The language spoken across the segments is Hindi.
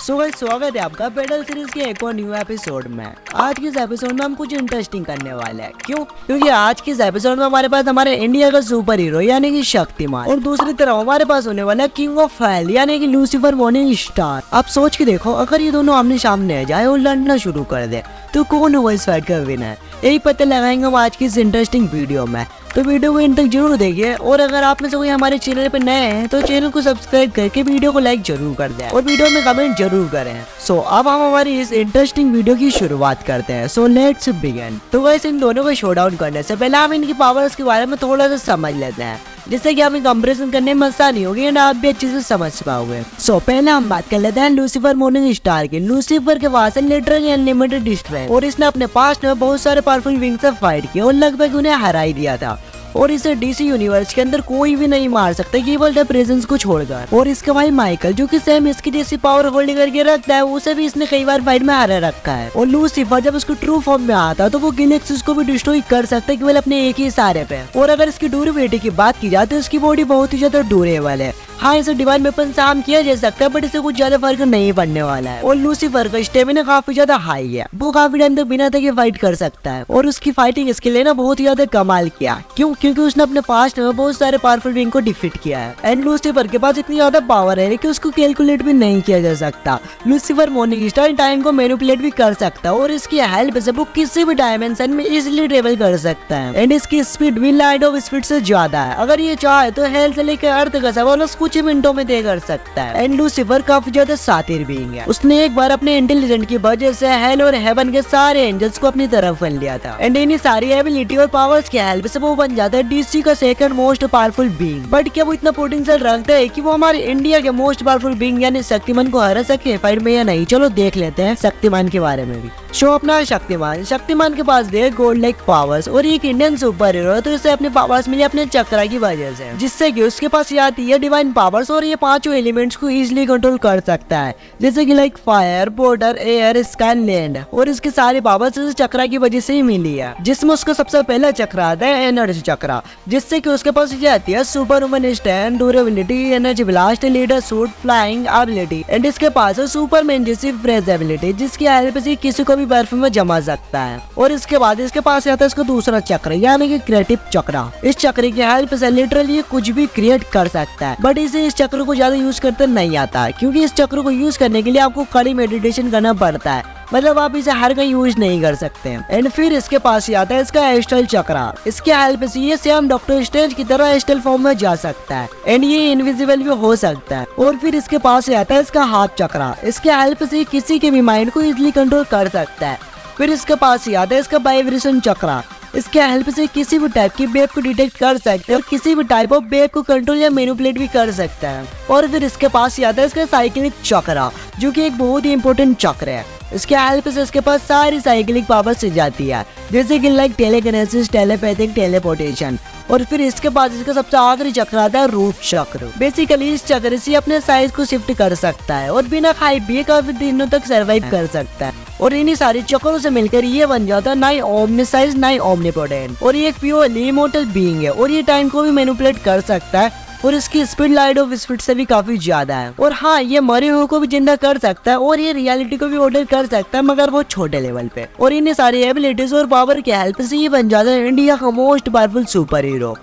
सो गाइस, स्वागत है आपका पेडल सीरीज के एक और न्यू एपिसोड में। आज के इस एपिसोड में हम कुछ इंटरेस्टिंग करने वाले हैं। क्यों? क्योंकि आज के इस एपिसोड में हमारे पास हमारे इंडिया का सुपर हीरो यानी कि शक्तिमान, और दूसरी तरफ हमारे पास होने वाला है किंग ऑफ हेल यानी कि लूसीफर मॉर्निंग स्टार। आप सोच के देखो, अगर ये दोनों आमने सामने आ जाए और लड़ना शुरू कर दे तो कौन होगा इस फाइट का विनर? यही पता लगाएंगे हम आज की इस इंटरेस्टिंग वीडियो में। तो वीडियो को इन तक जरूर देखिए, और अगर आप में से कोई हमारे चैनल पर नए हैं तो चैनल को सब्सक्राइब करके वीडियो को लाइक जरूर कर दें और वीडियो में कमेंट जरूर करें। सो अब हम हमारी इस इंटरेस्टिंग वीडियो की शुरुआत करते हैं। So let's begin. तो गाइस, इन दोनों को शोडाउन करने से पहले हम इनकी पावर्स के बारे में थोड़ा सा समझ लेते हैं, जिससे कि हमें कंपैरिजन करने में आसानी होगी एंड आप भी अच्छे से समझ पाओगे। सो पहले हम बात कर लेते हैं लूसीफर मॉर्निंग स्टार की। लूसीफर के पास लिटरली अनलिमिटेड स्ट्रेंथ, और इसने अपने पास्ट में बहुत सारे पावरफुल विंग से फाइट किया और लगभग उन्हें हरा ही दिया था। और इसे डीसी यूनिवर्स के अंदर कोई भी नहीं मार सकता केवल द प्रेजेंस को छोड़कर। और इसका भाई माइकल, जो कि सेम इसकी जैसी पावर होल्ड करके रखता है, उसे भी इसने कई बार फाइट में हरा रखा है। और लूसीफर जब उसको ट्रू फॉर्म में आता तो वो गैलेक्सीज को भी डिस्ट्रॉय कर सकता है केवल अपने एक ही सहारे पे। और अगर इसकी ड्यूरेबिलिटी की बात की जाए तो इसकी बॉडी बहुत ही ज्यादा ड्यूरेबल है। हाँ, इसे डिवाइन वेपन से आर्म किया जा सकता है, बट इसे कुछ ज्यादा फर्क नहीं पड़ने वाला है। और लूसीफर का स्टेमिना काफी ज्यादा हाई है, वो काफी टाइम तक बिना थके फाइट कर सकता है। और उसकी फाइटिंग स्किल ने बहुत ही ज्यादा कमाल किया। क्यों? क्योंकि उसने अपने पास्ट में बहुत सारे पावरफुल विंग को डिफीट किया है। एंड लूसीफर के पास इतनी ज्यादा पावर है कि उसको कैलकुलेट भी नहीं किया जा सकता। लूसीफर मॉर्निंग स्टार टाइम को मैनिपुलेट भी कर सकता है, और इसकी हेल्प से वो किसी भी डायमेंशन में इजिली ट्रेवल कर सकता है। एंड इसकी स्पीड भी लाइट ऑफ स्पीड से ज्यादा है। अगर ये चाहे तो हेल से लेकर अर्थ का सवाल कुछ ही मिनटों में तय कर सकता है। एंड लूसीफर काफी ज्यादा शातिर बीइंग है। उसने एक बार अपने इंटेलिजेंट की वजह से हेल और हेवन के सारे एंजल्स को अपनी तरफ कर लिया था। एंड इन्हीं सारी एबिलिटी और पावर्स की हेल्प से वो बन जाता है डीसी का second most powerful being. But क्या वो इतना पोटेंशियल रखता है कि वो हमारे इंडिया के मोस्ट पावरफुल बीइंग यानी शक्तिमान को हरा सके फाइट में या नहीं? चलो देख लेते हैं शक्तिमान के बारे में भी। शो अपना शक्तिमान के पास दे गोल्ड लाइक पावर्स, और एक इंडियन सुपर हीरो है तो इसे अपने पावर्स मिले अपने चक्रा की वजह से, जिससे कि उसके पास ये आती है डिवाइन पावर्स, और ये पांचों एलिमेंट्स को इजीली कंट्रोल कर सकता है, जैसे कि like fire, water, air, sky, land. और इसके सारे पावर्स इस चक्रा की वजह से ही मिली है, जिसमें उसका सबसे पहला चक्रा आता है एनर्जी चक्रा, जिससे कि उसके पास ये आती है super woman stand, durability, energy blast, leader suit, flying ability. And इसके पास है सुपरमैन जैसी फ्रेज एबिलिटी, जिसकी हेल्प से किसी को भी बर्फ में जमा सकता है। और इसके बाद इसके पास आता है इसका दूसरा चक्र यानी कि क्रिएटिव चक्रा। इस चक्र की हेल्प से लिटरली कुछ भी क्रिएट कर सकता है, बट इसे इस चक्र को ज्यादा यूज करते नहीं आता है, क्योंकि इस चक्र को यूज करने के लिए आपको कड़ी मेडिटेशन करना पड़ता है। मतलब आप इसे हर कहीं यूज नहीं कर सकते। एंड फिर इसके पास ही आता है इसका एस्ट्रल चक्रा। इसके हेल्प से ये सेम डॉक्टर स्ट्रेंज की तरह एस्ट्रल फॉर्म में जा सकता है, एंड ये इनविजिबल भी हो सकता है। और फिर इसके पास ही आता है इसका हाथ चक्रा। इसके हेल्प से किसी के भी माइंड को इजिली कंट्रोल कर सकता है। फिर इसके पास ही आता है इसका वाइब्रेशन चक्रा। इसके हेल्प से किसी भी टाइप की वेव को डिटेक्ट कर सकते हैं और किसी भी टाइप ऑफ वेव को कंट्रोल या मैनिपुलेट भी कर सकता है। और फिर इसके पास ही आता है इसका साइक्लिक चक्रा, जो कि एक बहुत ही इंपॉर्टेंट चक्र है। इसके हेल्प से इसके पास सारी साइक्लिक पावर्स से जाती है, जैसे कि लाइक टेलीकिनेसिस, टेलीपैथिक, टेलीपोर्टेशन। और फिर इसके बाद इसका सबसे आखिरी चक्र आता है रूट चक्र। बेसिकली इस चक्र से अपने साइज को शिफ्ट कर सकता है और बिना खाए पिए काफी दिनों तक सरवाइव कर सकता है। और इन्हीं सारे चक्रों से मिलकर ये बन जाता है नाई ओमनीसाइज, नाई ओमनीपोटेंट। और ये एक प्योरली इमॉर्टल बीइंग है, और ये टाइम को भी मैनिपुलेट कर सकता है, और इसकी स्पीड लाइट ऑफ स्पीड से भी काफी ज्यादा है। और हाँ, ये मरे हुए को भी जिंदा कर सकता है, और ये रियलिटी को भी ऑर्डर कर सकता है, मगर वो छोटे लेवल पे। और इन्हें सारी एबिलिटीज और पावर की हेल्प से ये बन जाता है इंडिया का most powerful super hero.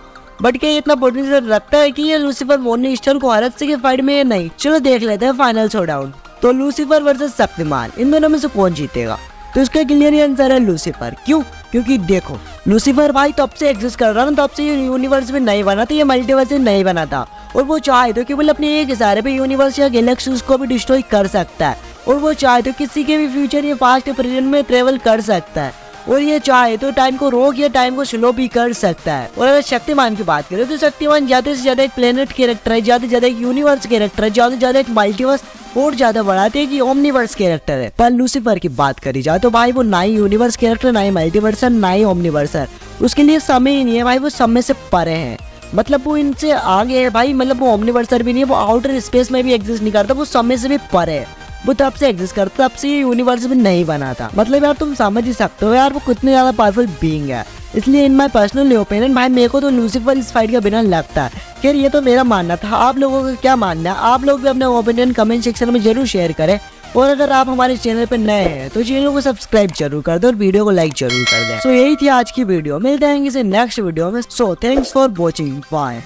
But क्या इतना पोटेंशियल रखता है कि ये लूसीफर मॉर्निंग स्टार को हरा सके फाइट में या नहीं? चलो देख लेते हैं फाइनल शोडाउन। तो लूसीफर वर्सेस शक्तिमान, इन दोनों में से कौन जीतेगा? तो इसका क्लियर आंसर है लूसीफर। क्यों? क्योंकि देखो, लूसीफर भाई तब से एग्जिस्ट कर रहा है, तब से ये यूनिवर्स में नहीं बना था, ये मल्टीवर्स में नहीं बना था। और वो चाहे तो केवल अपने एक इशारे पे यूनिवर्स या गैलेक्सीज को भी डिस्ट्रॉय कर सकता है। और वो चाहे तो किसी के भी फ्यूचर या पास्ट प्रेजेंट में ट्रेवल कर सकता है। और ये चाहे तो टाइम को रोक या टाइम को स्लो भी कर सकता है। और अगर शक्तिमान की बात करें तो शक्तिमान ज्यादा से ज्यादा एक प्लेनेट कैरेक्टर है, ज्यादा से ज्यादा एक यूनिवर्स कैरेक्टर है, ज्यादा से ज्यादा एक मल्टीवर्स और ज्यादा बढ़ाते हैं कि ओमनीवर्स कैरेक्टर है। पर लूसीफर की बात करी जाए तो भाई वो ना ही यूनिवर्स कैरेक्टर, ना ही मल्टीवर्स, ना ही ओमनीवर्स है। उसके लिए समय ही नहीं है भाई, वो समय से परे है। मतलब वो इनसे आगे है भाई, मतलब वो ओमनीवर्सर भी नहीं है, वो आउटर स्पेस में भी एग्जिस्ट नहीं करता, वो समय से भी परे है। वो तब से एग्जिस्ट करता, तब से ये यूनिवर्स में नहीं बना था। मतलब यार तुम समझ ही सकते हो यार वो कितने ज्यादा पावरफुल बीइंग है। इसलिए इन माय पर्सनल ओपिनियन भाई मेरे को तो लूसीफर इस फाइट का बिना लगता है। खैर ये तो मेरा मानना था, आप लोगों का क्या मानना है? आप लोग भी अपने ओपिनियन कमेंट सेक्शन में जरूर शेयर करें। और अगर आप हमारे चैनल पे नए हैं तो चैनल को सब्सक्राइब जरूर कर दे और वीडियो को लाइक जरूर कर दे। सो यही थी आज की वीडियो, मिलते हैं किसी नेक्स्ट वीडियो में। So thanks for watching, bye.